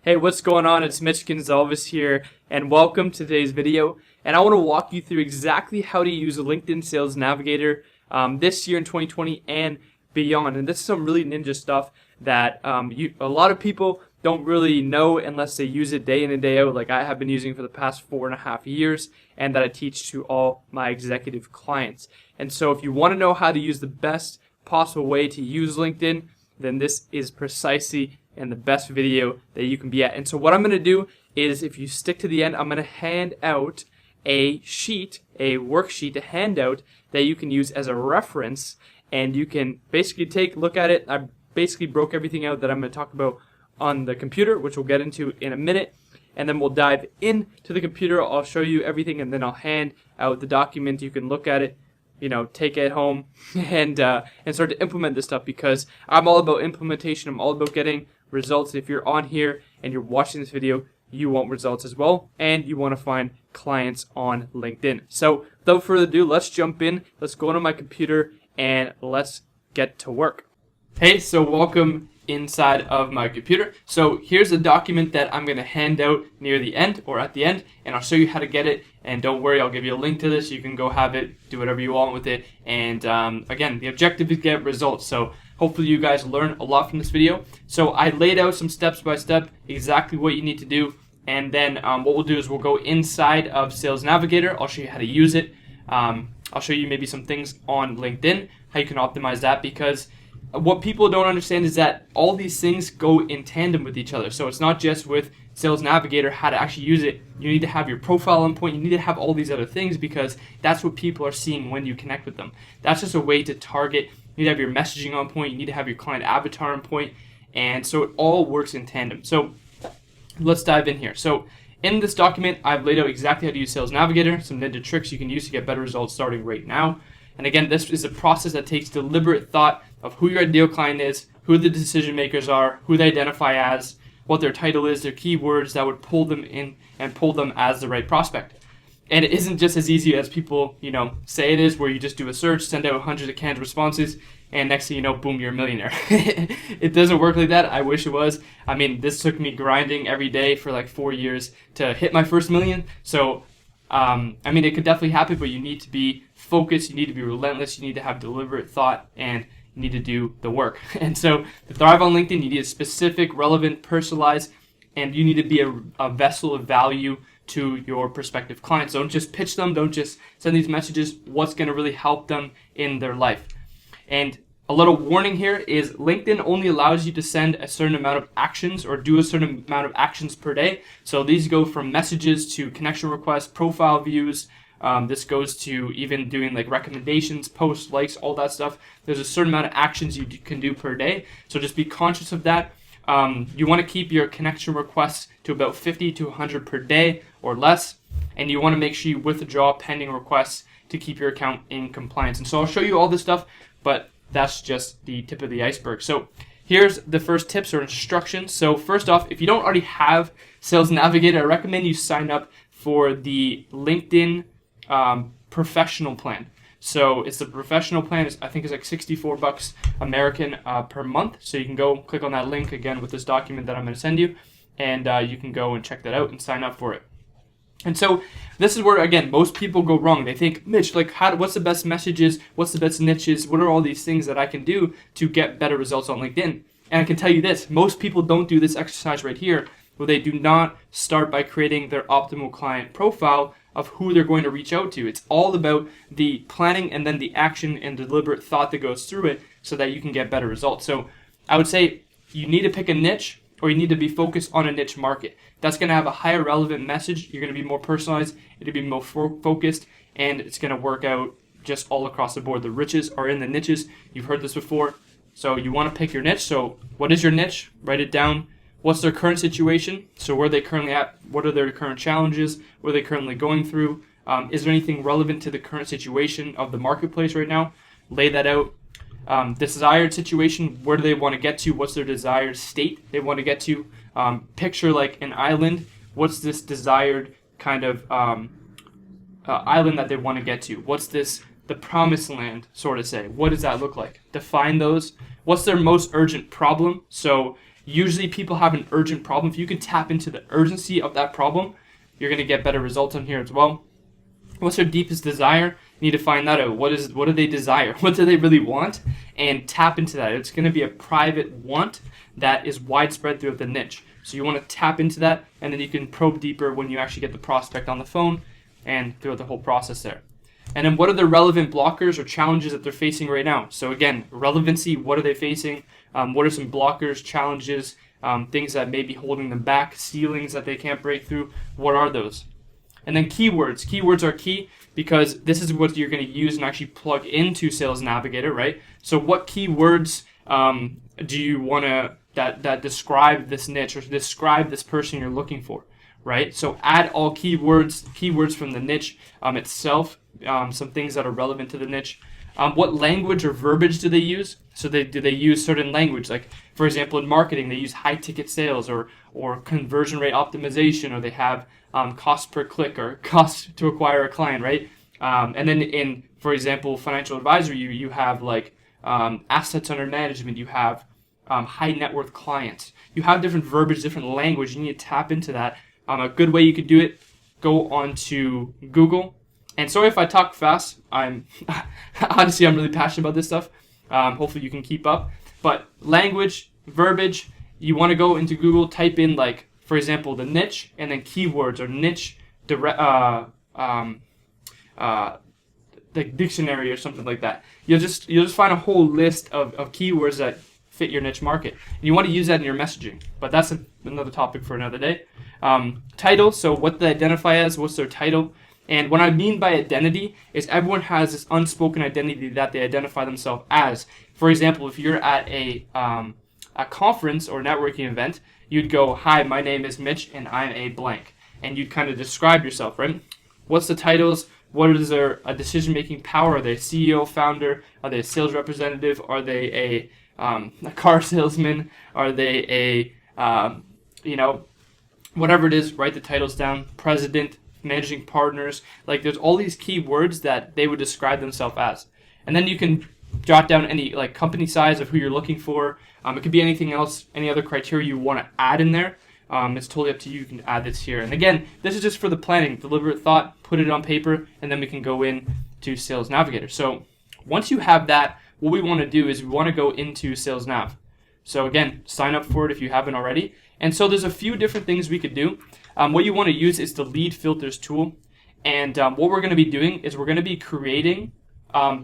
Hey, what's going on? It's Mitch Gonzalez here, and welcome to today's video. And I want to walk you through exactly how to use LinkedIn Sales Navigator this year in 2020 and beyond. And this is some really ninja stuff that a lot of people don't really know unless they use it day in and day out, like I have been using for the past 4.5 years, and that I teach to all my executive clients. And so if you want to know how to use the best possible way to use LinkedIn, then this is precisely and the best video that you can be at. And so what I'm going to do is, if you stick to the end, I'm going to hand out a sheet, a worksheet, a handout that you can use as a reference, and you can basically look at it. I basically broke everything out that I'm going to talk about on the computer, which we'll get into in a minute, and then we'll dive into the computer. I'll show you everything, and then I'll hand out the document. You can look at it, take it home and start to implement this stuff, because I'm all about implementation. I'm all about getting results. If you're on here and you're watching this video, you want results as well, and you want to find clients on LinkedIn. So without further ado, let's jump in. Let's go onto my computer and let's get to work. Hey, so welcome inside of my computer. So here's a document that I'm going to hand out near the end or at the end, and I'll show you how to get it. And don't worry, I'll give you a link to this. You can go have it, do whatever you want with it. And again, the objective is to get results. So hopefully you guys learn a lot from this video. So I laid out some steps by step, exactly what you need to do. And then what we'll do is we'll go inside of Sales Navigator. I'll show you how to use it. I'll show you maybe some things on LinkedIn, how you can optimize that, because what people don't understand is that all these things go in tandem with each other. So it's not just with Sales Navigator how to actually use it. You need to have your profile on point. You need to have all these other things, because that's what people are seeing when you connect with them. That's just a way to target. You need to have your messaging on point. You need to have your client avatar on point. And so it all works in tandem. So let's dive in here. So in this document, I've laid out exactly how to use Sales Navigator, some ninja tricks you can use to get better results starting right now. And again, this is a process that takes deliberate thought of who your ideal client is, who the decision makers are, who they identify as, what their title is, their keywords that would pull them in and pull them as the right prospect. And it isn't just as easy as people, say it is, where you just do a search, send out hundreds of canned responses, and next thing you know, boom, you're a millionaire. It doesn't work like that. I wish it was. I mean, this took me grinding every day for like 4 years to hit my first million. So, it could definitely happen, but you need to be focused, you need to be relentless, you need to have deliberate thought, and you need to do the work. And so to thrive on LinkedIn, you need a specific, relevant, personalized, and you need to be a vessel of value to your prospective clients. Don't just pitch them, don't just send these messages. What's going to really help them in their life? And a little warning here is LinkedIn only allows you to send a certain amount of actions or do a certain amount of actions per day. So these go from messages to connection requests, profile views. This goes to even doing like recommendations, posts, likes, all that stuff. There's a certain amount of actions you can do per day. So just be conscious of that. You want to keep your connection requests to about 50 to 100 per day or less. And you want to make sure you withdraw pending requests to keep your account in compliance. And so I'll show you all this stuff, but that's just the tip of the iceberg. So here's the first tips or instructions. So first off, if you don't already have Sales Navigator, I recommend you sign up for the LinkedIn professional plan. So it's the professional plan. I think it's like $64 American per month. So you can go click on that link again with this document that I'm going to send you, and you can go and check that out and sign up for it. And so this is where, again, most people go wrong. They think, Mitch, what's the best messages? What's the best niches? What are all these things that I can do to get better results on LinkedIn? And I can tell you this, most people don't do this exercise right here, where they do not start by creating their optimal client profile of who they're going to reach out to. It's all about the planning and then the action and deliberate thought that goes through it so that you can get better results. So I would say you need to pick a niche, or you need to be focused on a niche market. That's going to have a higher relevant message. You're going to be more personalized. It'll be more focused, and it's going to work out just all across the board. The riches are in the niches. You've heard this before. So you want to pick your niche. So what is your niche? Write it down. What's their current situation? So where are they currently at? What are their current challenges? What are they currently going through? Is there anything relevant to the current situation of the marketplace right now? Lay that out. Desired situation, where do they want to get to? What's their desired state they want to get to? Picture like an island. What's this desired kind of island that they want to get to? What's the promised land, sort of say? What does that look like? Define those. What's their most urgent problem? So Usually people have an urgent problem. If you can tap into the urgency of that problem, you're going to get better results on here as well. What's their deepest desire? You need to find that out. What do they desire? What do they really want? And tap into that. It's going to be a private want that is widespread throughout the niche. So you want to tap into that, and then you can probe deeper when you actually get the prospect on the phone and throughout the whole process there. And then what are the relevant blockers or challenges that they're facing right now? So again, relevancy, what are they facing? What are some blockers, challenges, things that may be holding them back, ceilings that they can't break through? What are those? And then keywords. Keywords are key because this is what you're going to use and actually plug into Sales Navigator, right? So what keywords do you want to that describe this niche or describe this person you're looking for, right? So add all keywords from the niche itself, some things that are relevant to the niche. What language or verbiage do they use? So do they use certain language? Like, for example, in marketing, they use high-ticket sales or conversion rate optimization, or they have cost per click or cost to acquire a client, right? And then in, for example, financial advisory, you have like assets under management, you have high net worth clients. You have different verbiage, different language. You need to tap into that. A good way you could do it, go onto Google. And sorry if I talk fast. Honestly, I'm really passionate about this stuff. Hopefully you can keep up. But language, verbiage, you want to go into Google, type in like, for example, the niche, and then keywords or niche the dictionary or something like that. You'll just find a whole list of keywords that fit your niche market. And you want to use that in your messaging, but that's another topic for another day. Title, so what they identify as, what's their title? And what I mean by identity is everyone has this unspoken identity that they identify themselves as. For example, if you're at a conference or networking event, you'd go, "Hi, my name is Mitch and I'm a blank." And you'd kind of describe yourself, right? What's the titles? What is their decision-making power? Are they a CEO, founder? Are they a sales representative? Are they a car salesman? Are they whatever it is, write the titles down. President, managing partners. Like, there's all these key words that they would describe themselves as. And then you can jot down any like company size of who you're looking for. It could be anything else, any other criteria you want to add in there. It's totally up to you. You can add this here. And again, this is just for the planning, deliberate thought, put it on paper, and then we can go in to Sales Navigator. So once you have that, what we want to do is we want to go into Sales Nav. So again, sign up for it if you haven't already. And so there's a few different things we could do. What you want to use is the lead filters tool. And what we're going to be doing is we're going to be creating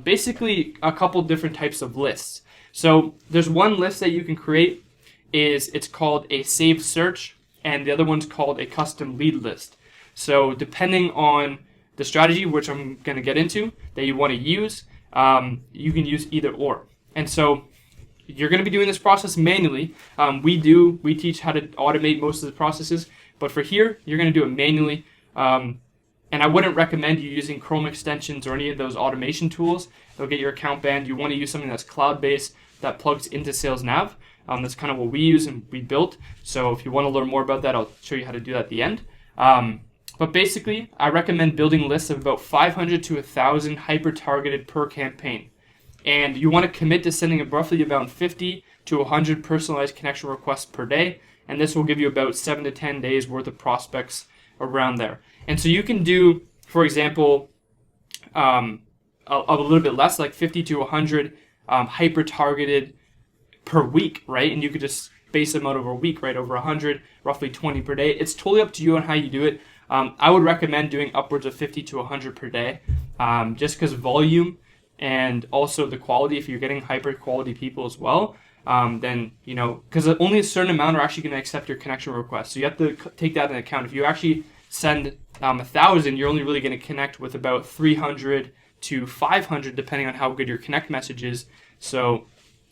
basically a couple different types of lists. So there's one list that you can create. It's called a saved search, and the other one's called a custom lead list. So depending on the strategy, which I'm going to get into, that you want to use, you can use either or. And so you're going to be doing this process manually. We teach how to automate most of the processes, but for here, you're going to do it manually. And I wouldn't recommend you using Chrome extensions or any of those automation tools. They'll get your account banned. You want to use something that's cloud-based that plugs into Sales Nav. That's kind of what we use and we built. So if you want to learn more about that, I'll show you how to do that at the end. But basically, I recommend building lists of about 500 to 1,000 hyper-targeted per campaign. And you want to commit to sending roughly about 50 to 100 personalized connection requests per day. And this will give you about 7 to 10 days worth of prospects around there. And so you can do, for example, a little bit less, like 50 to 100 hyper-targeted per week, right? And you could just space them out over a week, right? Over 100, roughly 20 per day. It's totally up to you on how you do it. I would recommend doing upwards of 50 to 100 per day, just because volume and also the quality, if you're getting hyper quality people as well, then, because only a certain amount are actually going to accept your connection request. So you have to take that into account. If you actually send 1,000, you're only really going to connect with about 300 to 500, depending on how good your connect message is. So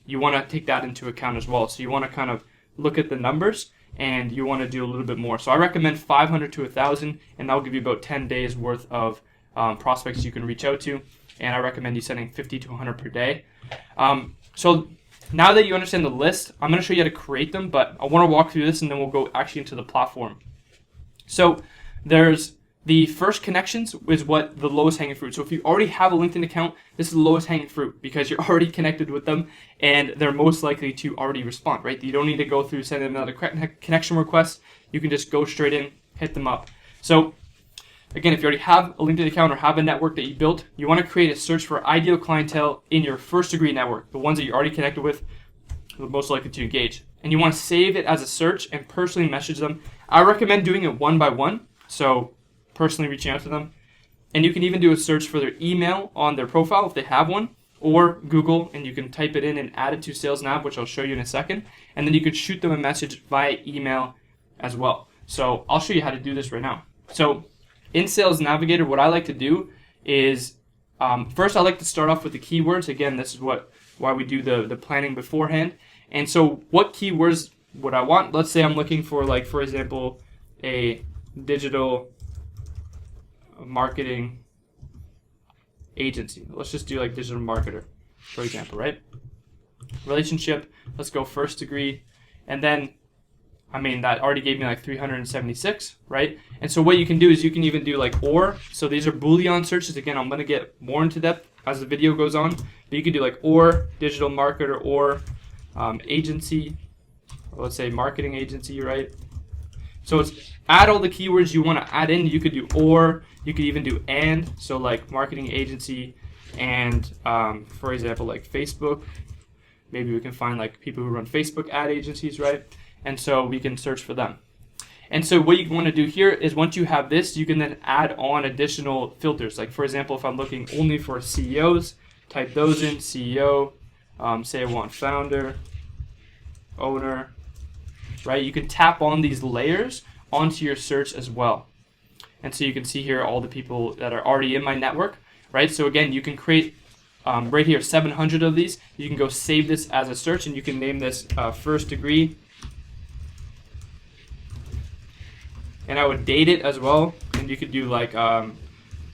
you want to take that into account as well. So you want to kind of look at the numbers and you want to do a little bit more. So I recommend 500 to 1,000, and that will give you about 10 days worth of prospects you can reach out to. And I recommend you sending 50 to 100 per day. So now that you understand the list, I'm going to show you how to create them, but I want to walk through this and then we'll go actually into the platform. So there's the first connections is what the lowest hanging fruit. So if you already have a LinkedIn account, this is the lowest hanging fruit because you're already connected with them and they're most likely to already respond, right? You don't need to go through sending another connection request. You can just go straight in, hit them up. So again, if you already have a LinkedIn account or have a network that you built, you want to create a search for ideal clientele in your first degree network, the ones that you're already connected with, are most likely to engage. And you want to save it as a search and personally message them. I recommend doing it one by one. So personally reaching out to them. And you can even do a search for their email on their profile if they have one, or Google, and you can type it in and add it to Sales Nav, which I'll show you in a second. And then you could shoot them a message via email as well. So I'll show you how to do this right now. So in Sales Navigator, what I like to do is, first I like to start off with the keywords. Again, this is why we do the planning beforehand. And so what keywords would I want? Let's say I'm looking for, like, for example, a digital marketing agency. Let's just do like digital marketer, for example, right? Relationship, let's go first degree. And then, I mean, that already gave me like 376, right? And so what you can do is you can even do like or. So these are Boolean searches. Again, I'm going to get more into depth as the video goes on. But you can do like or, digital marketer, or agency, or let's say marketing agency, right? So it's add all the keywords you want to add in. You could do or, you could even do and. So like marketing agency and, for example, like Facebook. Maybe we can find like people who run Facebook ad agencies, right? And so we can search for them. And so what you want to do here is once you have this, you can then add on additional filters. Like for example, if I'm looking only for CEOs, type those in, CEO, say I want founder, owner, right? You can tap on these layers onto your search as well. And so you can see here all the people that are already in my network, right? So again, you can create right here 700 of these. You can go save this as a search and you can name this first degree. And I would date it as well. And you could do like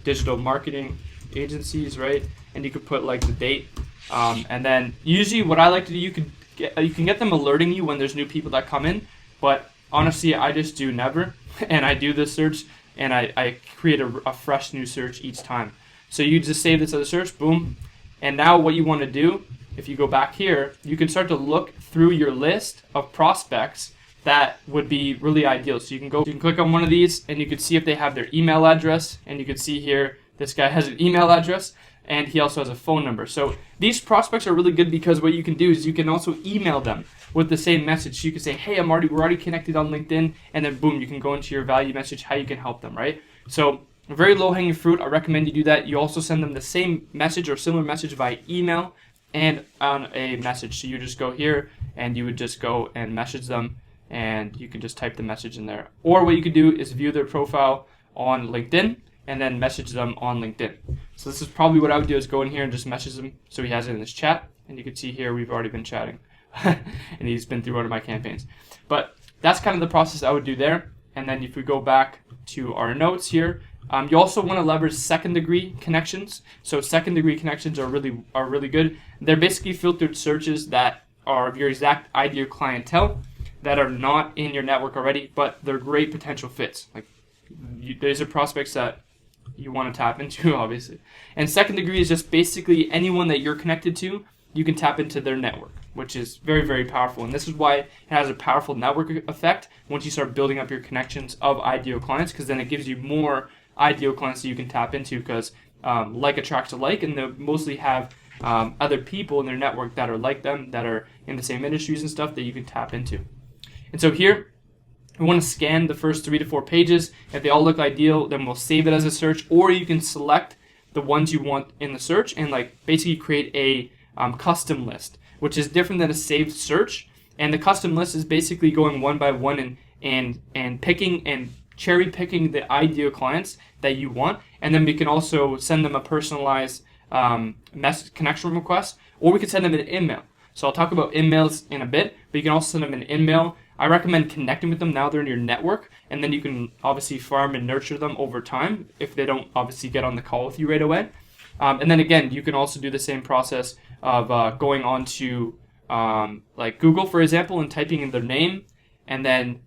digital marketing agencies, right? And you could put like the date. And then usually what I like to do, you can get them alerting you when there's new people that come in, but honestly, I just do never, and I do this search, and I create a fresh new search each time. So you just save this as a search, boom, and now what you want to do, if you go back here, you can start to look through your list of prospects that would be really ideal. So you can click on one of these, and you can see if they have their email address, and you can see here, this guy has an email address, and he also has a phone number. So these prospects are really good because what you can do is you can also email them with the same message. So you can say, hey, we're already connected on LinkedIn, and then boom, you can go into your value message, how you can help them, right? So very low hanging fruit. I recommend you do that. You also send them the same message or similar message via email and on a message. So you just go here and you would just go and message them, and you can just type the message in there. Or what you could do is view their profile on LinkedIn and then message them on LinkedIn. So this is probably what I would do, is go in here and just message him so he has it in his chat. And you can see here we've already been chatting. And he's been through one of my campaigns. But that's kind of the process I would do there. And then if we go back to our notes here, you also want to leverage second degree connections. So second degree connections are really good. They're basically filtered searches that are of your exact ideal clientele that are not in your network already, but they're great potential fits. Like these are prospects that you want to tap into, obviously. And second degree is just basically anyone that you're connected to, you can tap into their network, which is very, very powerful. And this is why it has a powerful network effect once you start building up your connections of ideal clients, because then it gives you more ideal clients that you can tap into, because like attracts alike, and they mostly have other people in their network that are like them, that are in the same industries and stuff that you can tap into. And so here, we want to scan the first 3 to 4 pages. If they all look ideal, then we'll save it as a search, or you can select the ones you want in the search and like basically create a custom list, which is different than a saved search. And the custom list is basically going one by one and picking and cherry picking the ideal clients that you want. And then we can also send them a personalized message connection request, or we can send them an email. So I'll talk about emails in a bit, but you can also send them an email. I recommend connecting with them now they're in your network, and then you can obviously farm and nurture them over time if they don't obviously get on the call with you right away. And then again, you can also do the same process of going on to like Google, for example, and typing in their name, and then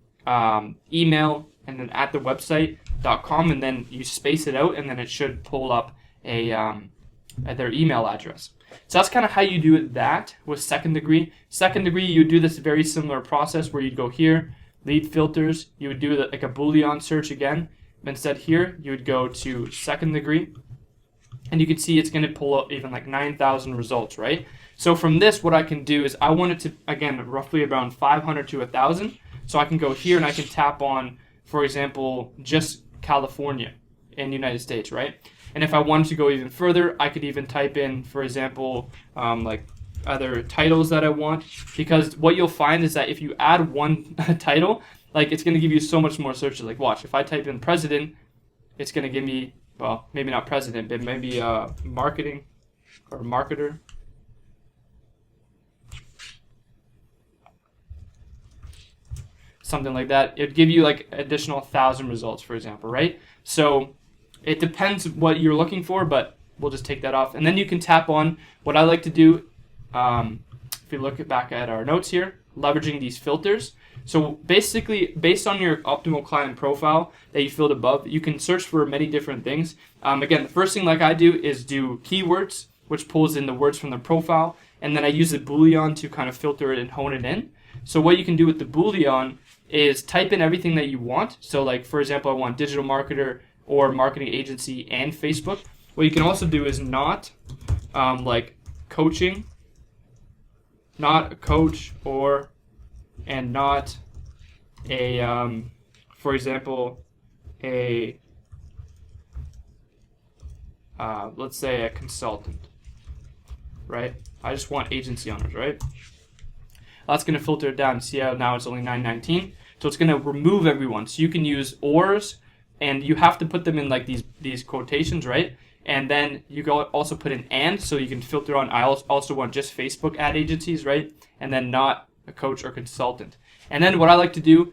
email, and then at the website, .com, and then you space it out, and then it should pull up their email address. So that's kind of how you do it that with second degree. Second degree, you do this very similar process where you'd go here, lead filters, you would do like a Boolean search again. Instead here, you would go to second degree, and you can see it's going to pull up even like 9,000 results, right? So from this, what I can do is I want it to, again, roughly around 500 to 1,000. So I can go here and I can tap on, for example, just California in the United States, right? And if I wanted to go even further, I could even type in, for example, like other titles that I want. Because what you'll find is that if you add one title, like it's going to give you so much more searches. Like watch, if I type in president, it's going to give me, well, maybe not president, but maybe marketing or marketer. Something like that. It'd give you like additional 1,000 results, for example, right? So it depends what you're looking for, but we'll just take that off. And then you can tap on what I like to do. If you look back at our notes here, leveraging these filters. So basically, based on your optimal client profile that you filled above, you can search for many different things. Again, the first thing like I do is do keywords, which pulls in the words from the profile, and then I use the Boolean to kind of filter it and hone it in. So what you can do with the Boolean is type in everything that you want. So like, for example, I want digital marketer or marketing agency and Facebook. What you can also do is not like coaching, not a coach, or and not a for example a let's say a consultant, right? I just want agency owners, right? That's going to filter it down. See how now it's only 919, so it's going to remove everyone. So you can use ors, and you have to put them in like these quotations, right? And then you can also put an and, so you can filter on, I also want just Facebook ad agencies, right? And then not a coach or consultant. And then what I like to do,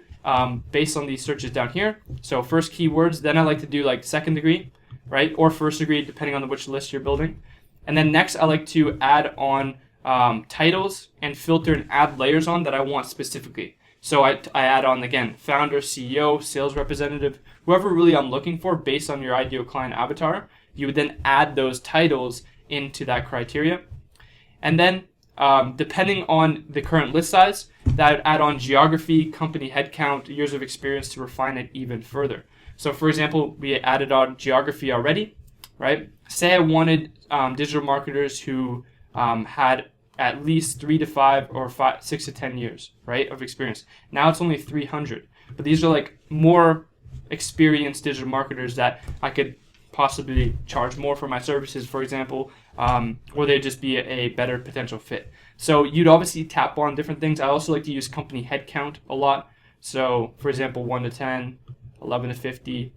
based on these searches down here, so first keywords, then I like to do like second degree, right? Or first degree, depending on which list you're building. And then next, I like to add on titles and filter and add layers on that I want specifically. So I add on, again, founder, CEO, sales representative, whoever really I'm looking for based on your ideal client avatar. You would then add those titles into that criteria. And then depending on the current list size, that would add on geography, company headcount, years of experience to refine it even further. So for example, we added on geography already, right? Say I wanted digital marketers who had at least 3 to 5 or 6 to 10 years, right, of experience. Now it's only 300, but these are like more experienced digital marketers that I could possibly charge more for my services, for example, or they'd just be a better potential fit. So you'd obviously tap on different things. I also like to use company headcount a lot. So for example, 1 to 10, 11 to 50,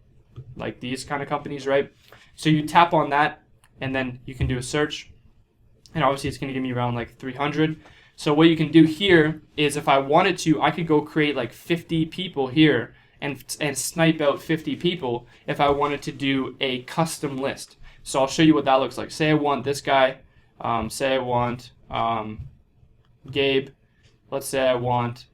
like these kind of companies, right? So you tap on that, and then you can do a search. And obviously it's going to give me around like 300. So what you can do here is, if I wanted to, I could go create like 50 people here and snipe out 50 people if I wanted to do a custom list. So I'll show you what that looks like. Say I want this guy. Say I want Gabe. Let's say I want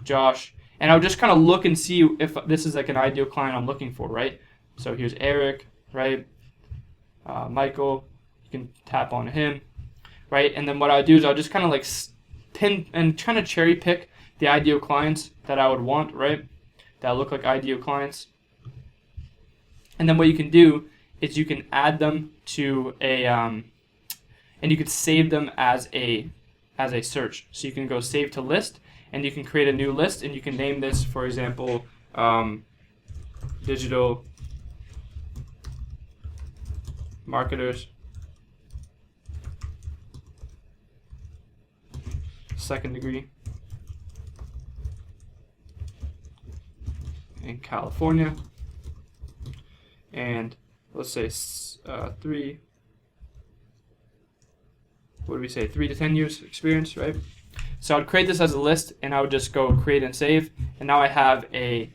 Josh. And I'll just kind of look and see if this is like an ideal client I'm looking for, right? So here's Eric, right? Michael. You can tap on him. Right, and then what I'll do is I'll just kind of like pin and kind of cherry pick the ideal clients that I would want, right? That look like ideal clients. And then what you can do is you can add them to a, and you can save them as a search. So you can go save to list, and you can create a new list, and you can name this, for example, digital marketers. Second degree in California, and let's say 3. What do we say? 3 to 10 years experience, right? So I'd create this as a list, and I would just go create and save, and now I have a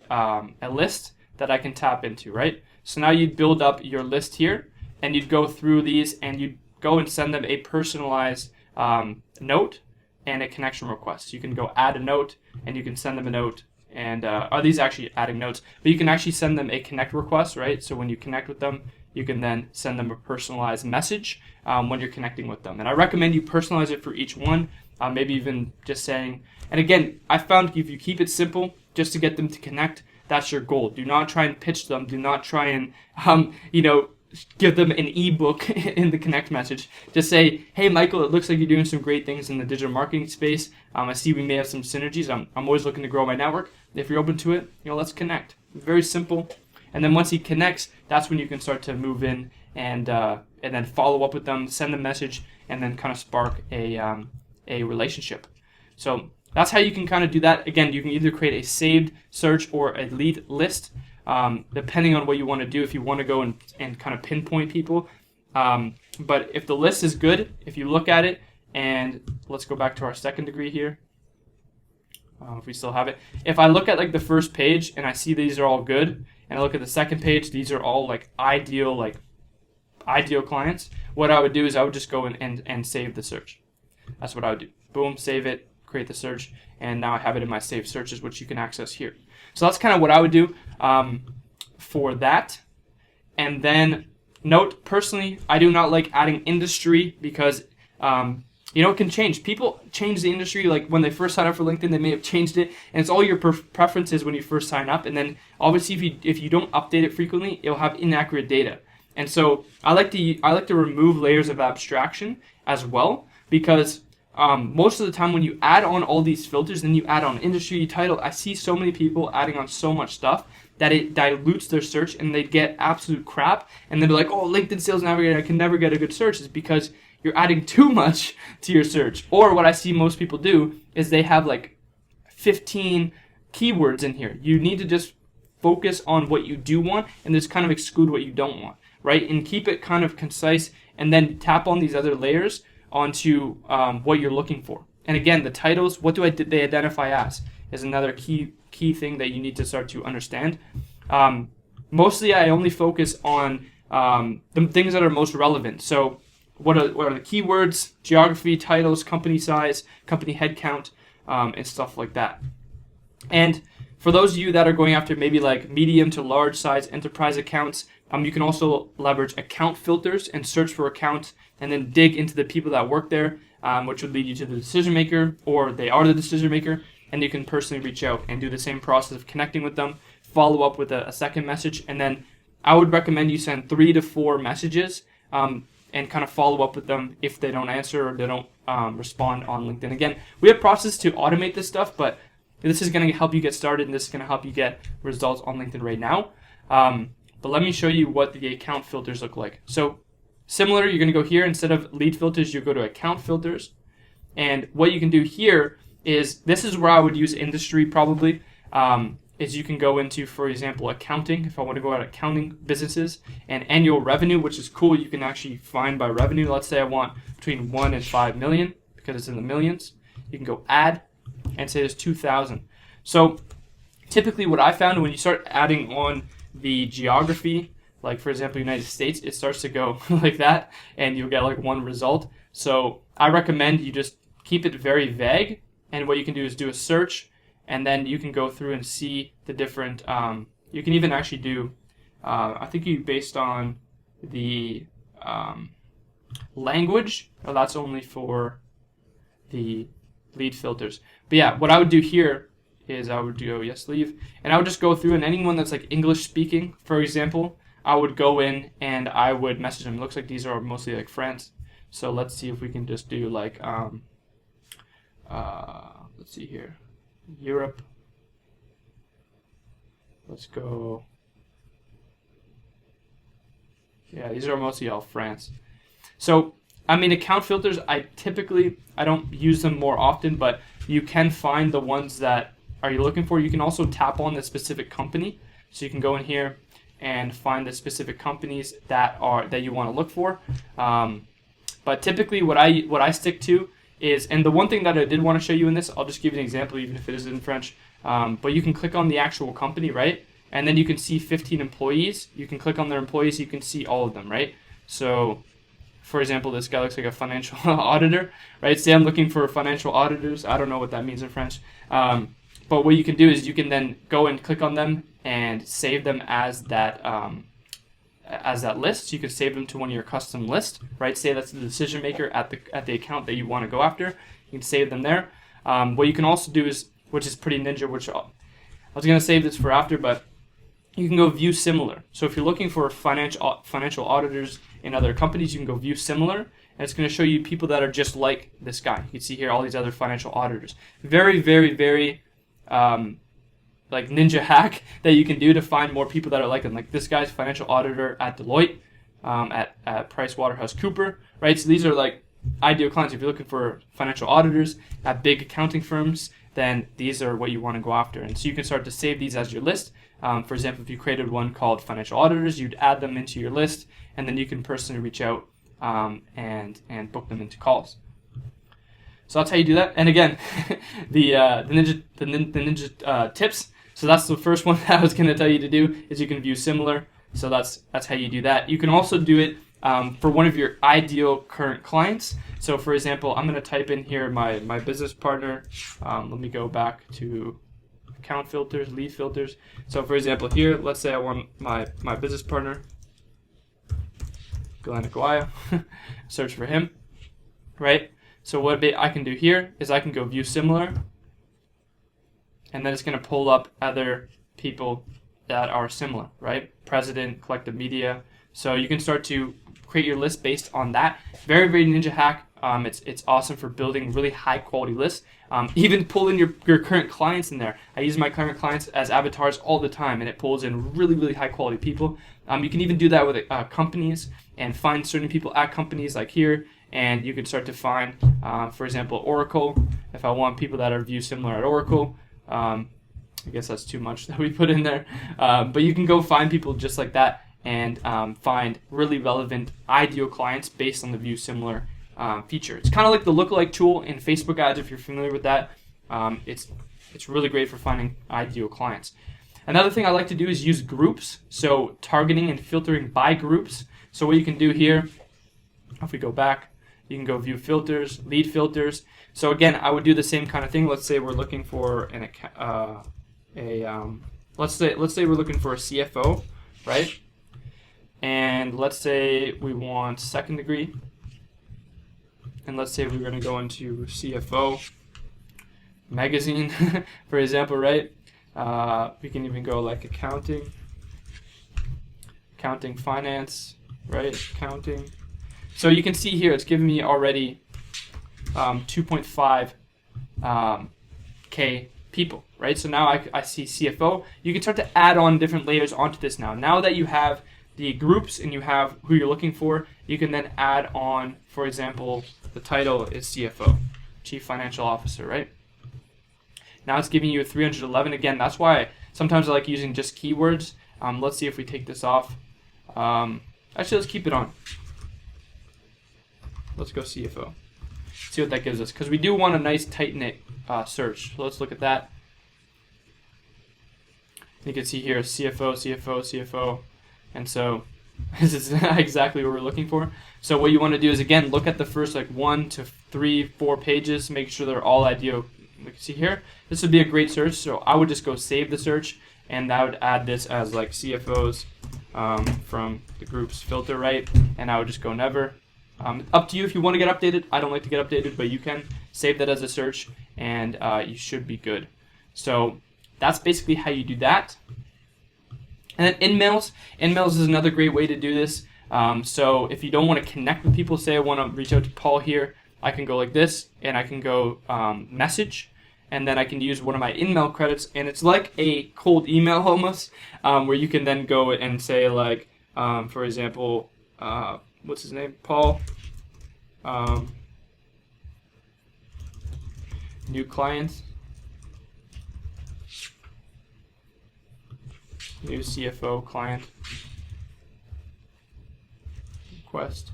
list that I can tap into, right? So now you'd build up your list here, and you'd go through these, and you'd go and send them a personalized note and a connection request. You can go add a note, and you can send them a note and are these actually adding notes? But you can actually send them a connect request, right? So when you connect with them, you can then send them a personalized message when you're connecting with them. And I recommend you personalize it for each one, maybe even just saying, and again, I found if you keep it simple, just to get them to connect, that's your goal. Do not try and pitch them. Do not try and, give them an ebook in the connect message. Just say, hey, Michael, it looks like you're doing some great things in the digital marketing space. I see we may have some synergies. I'm always looking to grow my network. If you're open to it, let's connect. Very simple. And then once he connects, that's when you can start to move in and then follow up with them, send a message, and then kind of spark a relationship. So that's how you can kind of do that. Again, you can either create a saved search or a lead list, depending on what you want to do, if you want to go and kind of pinpoint people. But if the list is good, if you look at it, and let's go back to our second degree here, if we still have it. If I look at like the first page and I see these are all good, and I look at the second page, these are all like ideal clients, what I would do is I would just go and save the search. That's what I would do. Boom, save it, create the search, and now I have it in my saved searches, which you can access here. So that's kind of what I would do for that. And then note, personally, I do not like adding industry because it can change. People change the industry. Like when they first sign up for LinkedIn, they may have changed it, and it's all your preferences when you first sign up. And then obviously, if you don't update it frequently, it'll have inaccurate data. And so I like to remove layers of abstraction as well, because most of the time when you add on all these filters, then you add on industry, title, I see so many people adding on so much stuff that it dilutes their search and they get absolute crap. And they're like, oh, LinkedIn Sales Navigator, I can never get a good search. It's because you're adding too much to your search. Or what I see most people do is they have like 15 keywords in here. You need to just focus on what you do want and just kind of exclude what you don't want, right? And keep it kind of concise, and then tap on these other layers onto what you're looking for. And again, the titles, what do they identify as, is another key thing that you need to start to understand. Mostly I only focus on the things that are most relevant. So what are the keywords, geography, titles, company size, company headcount, and stuff like that. And for those of you that are going after maybe like medium to large size enterprise accounts, you can also leverage account filters and search for accounts and then dig into the people that work there, which would lead you to the decision maker, or they are the decision maker, and you can personally reach out and do the same process of connecting with them, follow up with a second message, and then I would recommend you send 3 to 4 messages and kind of follow up with them if they don't answer or they don't respond on LinkedIn. Again, we have processes to automate this stuff, but this is going to help you get started, and this is going to help you get results on LinkedIn right now. But let me show you what the account filters look like. So similar, you're going to go here. Instead of lead filters, you go to account filters. And what you can do here is, this is where I would use industry probably, is you can go into, for example, accounting. If I want to go out accounting businesses, and annual revenue, which is cool. You can actually find by revenue. Let's say I want between 1 and 5 million because it's in the millions. You can go add and say there's 2,000. So typically what I found when you start adding on the geography, like for example United States, it starts to go like that and you'll get like one result. So I recommend you just keep it very vague, and what you can do is do a search, and then you can go through and see the different, you can even actually do, I think you based on the language, that's only for the lead filters. But yeah, what I would do here is I would go yes leave, and I would just go through, and anyone that's like English speaking, for example, I would go in and I would message them. It looks like these are mostly like France. So let's see if we can just do like let's see here, Europe. Let's go. Yeah, these are mostly all France. So I mean, account filters, I don't use them more often, but you can find the ones that are you looking for. You can also tap on the specific company, so you can go in here and find the specific companies that you want to look for. But typically, what I stick to is, and the one thing that I did want to show you in this, I'll just give you an example, even if it is in French. But you can click on the actual company, right? And then you can see 15 employees. You can click on their employees. You can see all of them, right? So, for example, this guy looks like a financial auditor, right? Say I'm looking for financial auditors. I don't know what that means in French. But what you can do is you can then go and click on them and save them as that list. So you can save them to one of your custom lists, right? Say that's the decision maker at the account that you want to go after. You can save them there. What you can also do is, which is pretty ninja, which I was going to save this for after, but you can go view similar. So if you're looking for financial auditors in other companies, you can go view similar, and it's going to show you people that are just like this guy. You can see here all these other financial auditors. Very, very, very like ninja hack that you can do to find more people that are like him. Like this guy's financial auditor at Deloitte, at PricewaterhouseCoopers, right? So these are like ideal clients. If you're looking for financial auditors at big accounting firms, then these are what you want to go after. And so you can start to save these as your list. For example, if you created one called financial auditors, you'd add them into your list, and then you can personally reach out and book them into calls. So that's how you do that. And again, the ninja tips. So that's the first one that I was going to tell you to do, is you can view similar. So that's how you do that. You can also do it for one of your ideal current clients. So for example, I'm going to type in here my business partner. Let me go back to account filters, lead filters. So for example here, let's say I want my business partner, Glenn Aguayo. Search for him, right? So what I can do here is I can go view similar, and then it's going to pull up other people that are similar, right? President, collective media. So you can start to create your list based on that. Very, very ninja hack. It's awesome for building really high quality lists. Even pull in your current clients in there. I use my current clients as avatars all the time, and it pulls in really, really high quality people. You can even do that with companies and find certain people at companies like here, and you can start to find, for example, Oracle. If I want people that are view similar at Oracle, I guess that's too much that we put in there. But you can go find people just like that and find really relevant, ideal clients based on the view similar feature. It's kind of like the lookalike tool in Facebook ads, if you're familiar with that. It's really great for finding ideal clients. Another thing I like to do is use groups, so targeting and filtering by groups. So what you can do here, if we go back, you can go view filters, lead filters. So again, I would do the same kind of thing. Let's say we're looking for let's say we're looking for a CFO, right? And let's say we want second degree. And let's say we're going to go into CFO magazine, for example, right? We can even go like accounting, finance, right? Accounting. So you can see here it's giving me already 2.5 K people, right? So now I see CFO. You can start to add on different layers onto this now. Now that you have the groups and you have who you're looking for, you can then add on, for example, the title is CFO, Chief Financial Officer, right? Now it's giving you a 311. Again, that's why sometimes I like using just keywords. Let's see if we take this off. Actually, let's keep it on. Let's go CFO. See what that gives us, because we do want a nice tight-knit search. So let's look at that. You can see here CFO. And so this is exactly what we're looking for. So what you want to do is, again, look at the first like 1 to 3, 4 pages, make sure they're all ideal. You can see here, this would be a great search. So I would just go save the search, and I would add this as like CFOs from the groups filter, right? And I would just go never. Up to you if you want to get updated. I don't like to get updated, but you can save that as a search, and you should be good. So that's basically how you do that. And then in-mails. In-mails is another great way to do this. So if you don't want to connect with people, say I want to reach out to Paul here, I can go like this, and I can go message, and then I can use one of my in-mail credits, and it's like a cold email almost, where you can then go and say like, for example, what's his name? Paul. New client. New CFO client. Request.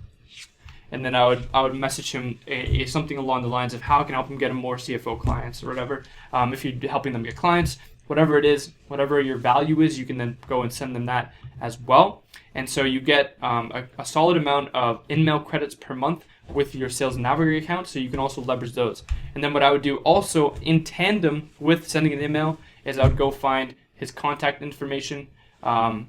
And then I would message him something along the lines of how I can help him get more CFO clients or whatever. If you're helping them get clients, whatever it is, whatever your value is, you can then go and send them that as well. And so you get a solid amount of in-mail credits per month with your Sales Navigator account, so you can also leverage those. And then what I would do also in tandem with sending an email is I would go find his contact information. And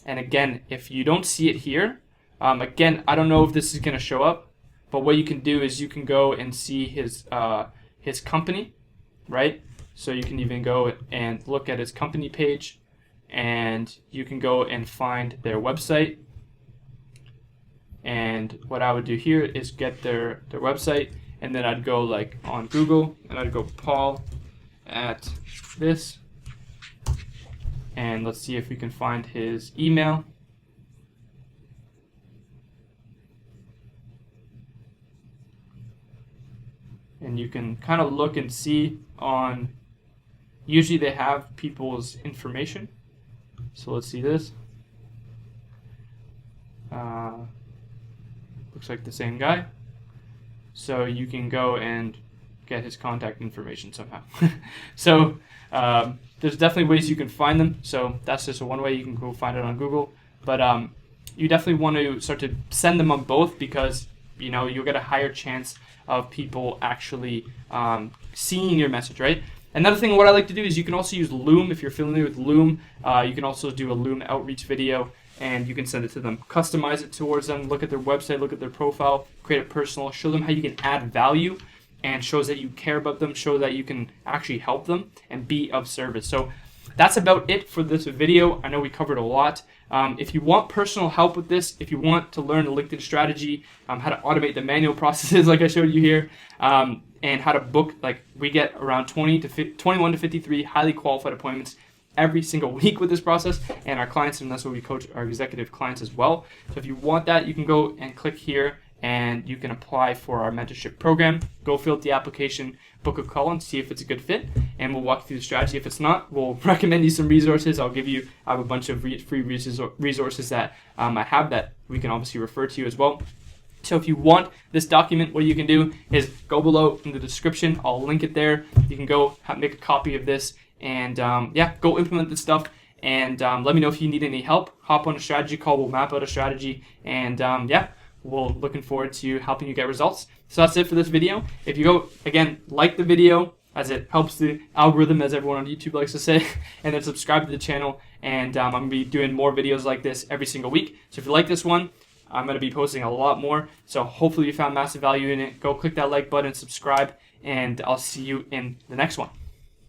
again, if you don't see it here, again, I don't know if this is going to show up, but what you can do is you can go and see his company, right? So you can even go and look at his company page, and you can go and find their website. And what I would do here is get their website, and then I'd go like on Google, and I'd go Paul at this, and let's see if we can find his email. And you can kind of look and see on, usually they have people's information. So let's see this. Looks like the same guy. So you can go and get his contact information somehow. So there's definitely ways you can find them. So that's just one way you can go find it on Google. But you definitely want to start to send them on both, because you'll get a higher chance of people actually seeing your message, right? Another thing, what I like to do is you can also use Loom. If you're familiar with Loom, you can also do a Loom outreach video, and you can send it to them, customize it towards them, look at their website, look at their profile, create it personal, show them how you can add value, and shows that you care about them, show that you can actually help them and be of service. So that's about it for this video. I know we covered a lot. If you want personal help with this, if you want to learn a LinkedIn strategy, how to automate the manual processes like I showed you here, and how to book, like we get around 21 to 53 highly qualified appointments every single week with this process, and our clients, and that's what we coach our executive clients as well. So if you want that, you can go and click here, and you can apply for our mentorship program. Go fill out the application, book a call, and see if it's a good fit, and we'll walk you through the strategy. If it's not, we'll recommend you some resources. I have a bunch of free resources that I have that we can obviously refer to you as well. So if you want this document, what you can do is go below in the description. I'll link it there. You can go make a copy of this, and go implement this stuff. And let me know if you need any help. Hop on a strategy call. We'll map out a strategy, and we're looking forward to helping you get results. So that's it for this video. If you go, again, like the video, as it helps the algorithm, as everyone on YouTube likes to say, and then subscribe to the channel. And I'm going to be doing more videos like this every single week. So if you like this one, I'm going to be posting a lot more. So hopefully you found massive value in it. Go click that like button, subscribe, and I'll see you in the next one.